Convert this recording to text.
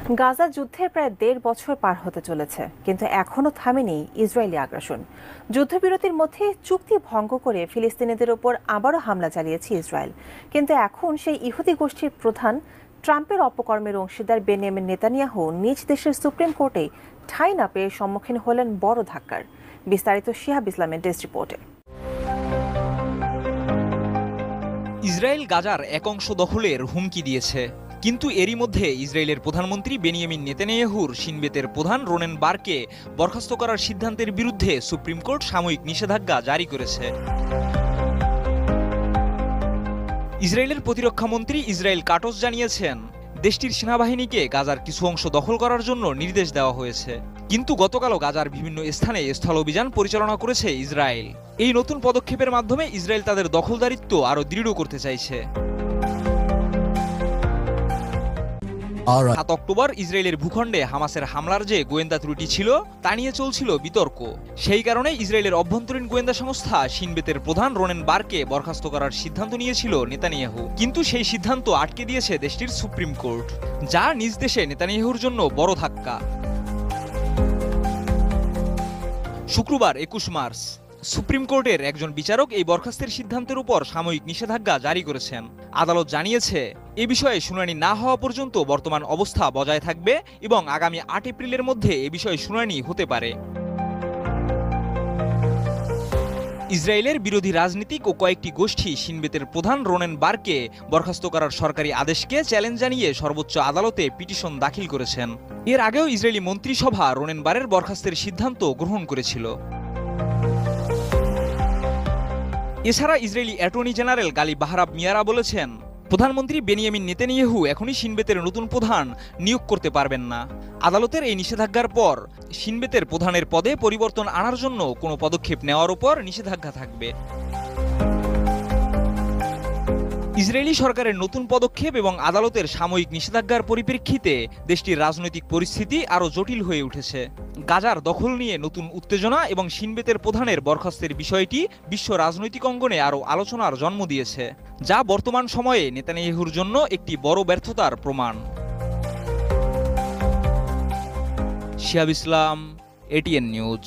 গাজা যুদ্ধের প্রায় ১.৫ বছর পার হতে চলেছে, কিন্তু এখনও থামেনি ইসরায়েলি আগ্রাসন। যুদ্ধবিরতির মধ্যে চুক্তি ভঙ্গ করে ফিলিস্তিনিদের ওপর আবারও হামলা চালিয়েছে ইসরায়েল। কিন্তু এখন সেই ইহুদি গোষ্ঠীর প্রধান ট্রাম্পের অপকর্মের অংশীদার বেনিয়ামিন নেতানিয়াহু নিজ দেশের সুপ্রিম কোর্টে ঠাঁই না পেয়ে সম্মুখীন হলেন বড় ধাক্কার। বিস্তারিত শিহাব ইসলামের ডেস্ক রিপোর্টে। ইসরায়েল গাজার এক অংশ দখলের হুমকি দিয়েছে, কিন্তু এরই মধ্যে ইসরায়েলের প্রধানমন্ত্রী বেনিয়ামিন নেতানিয়াহুর শিনবেতের প্রধান রোনেন বারকে বরখাস্ত করার সিদ্ধান্তের বিরুদ্ধে সুপ্রিম কোর্ট সাময়িক নিষেধাজ্ঞা জারি করেছে। ইসরায়েলের প্রতিরক্ষামন্ত্রী ইসরায়েল কাটস জানিয়েছেন, দেশটির সেনাবাহিনীকে গাজার কিছু অংশ দখল করার জন্য নির্দেশ দেওয়া হয়েছে, কিন্তু গতকালও গাজার বিভিন্ন স্থানে স্থল অভিযান পরিচালনা করেছে ইসরায়েল। এই নতুন পদক্ষেপের মাধ্যমে ইসরায়েল তাদের দখলদারিত্ব আরও দৃঢ় করতে চাইছে। ৭ অক্টোবর ইসরায়েলের ভূখণ্ডে হামাসের হামলার যে গোয়েন্দা ত্রুটি ছিল তা নিয়ে চলছিল বিতর্ক। সেই কারণে ইসরায়েলের অভ্যন্তরীণ গোয়েন্দা সংস্থা শিনবেতের প্রধান রোনেন বারকে বরখাস্ত করার সিদ্ধান্ত নিয়েছিল নেতানিয়াহু, কিন্তু সেই সিদ্ধান্ত আটকে দিয়েছে দেশটির সুপ্রিম কোর্ট, যা নিজ দেশে নেতানিয়াহুর জন্য বড় ধাক্কা। শুক্রবার ২১ মার্চ সুপ্রিম কোর্টের একজন বিচারক এই বরখাস্তের সিদ্ধান্তের উপর সাময়িক নিষেধাজ্ঞা জারি করেছেন। আদালত জানিয়েছে, এ বিষয়ে শুনানি না হওয়া পর্যন্ত বর্তমান অবস্থা বজায় থাকবে এবং আগামী ৮ এপ্রিলের মধ্যে এ বিষয়ে শুনানি হতে পারে। ইসরায়েলের বিরোধী রাজনীতিক ও কয়েকটি গোষ্ঠী শিনবেতের প্রধান রোনেন বারকে বরখাস্ত করার সরকারি আদেশকে চ্যালেঞ্জ জানিয়ে সর্বোচ্চ আদালতে পিটিশন দাখিল করেছেন। এর আগেও ইসরায়েলি মন্ত্রিসভা রোনেন বারের বরখাস্তের সিদ্ধান্ত গ্রহণ করেছিল। এছাড়া ইসরায়েলি অ্যাটর্নি জেনারেল গালি বাহরাব মিয়ারা বলেছেন, প্রধানমন্ত্রী বেনিয়ামিন নেতানিয়াহু এখনই শিনবেতের নতুন প্রধান নিয়োগ করতে পারবেন না। আদালতের এই নিষেধাজ্ঞার পর শিনবেতের প্রধানের পদে পরিবর্তন আনার জন্য কোনো পদক্ষেপ নেওয়ার উপর নিষেধাজ্ঞা থাকবে। ইসরায়েলি সরকারের নতুন পদক্ষেপ এবং আদালতের সাময়িক নিষেধাজ্ঞার পরিপ্রেক্ষিতে দেশটির রাজনৈতিক পরিস্থিতি আরও জটিল হয়ে উঠেছে। গাজার দখল নিয়ে নতুন উত্তেজনা এবং শিনবেতের প্রধানের বরখাস্তের বিষয়টি বিশ্ব রাজনৈতিক অঙ্গনে আরও আলোচনার জন্ম দিয়েছে, যা বর্তমান সময়ে নেতানিয়াহুর জন্য একটি বড় ব্যর্থতার প্রমাণ। শিহাব ইসলাম, এটিএন নিউজ।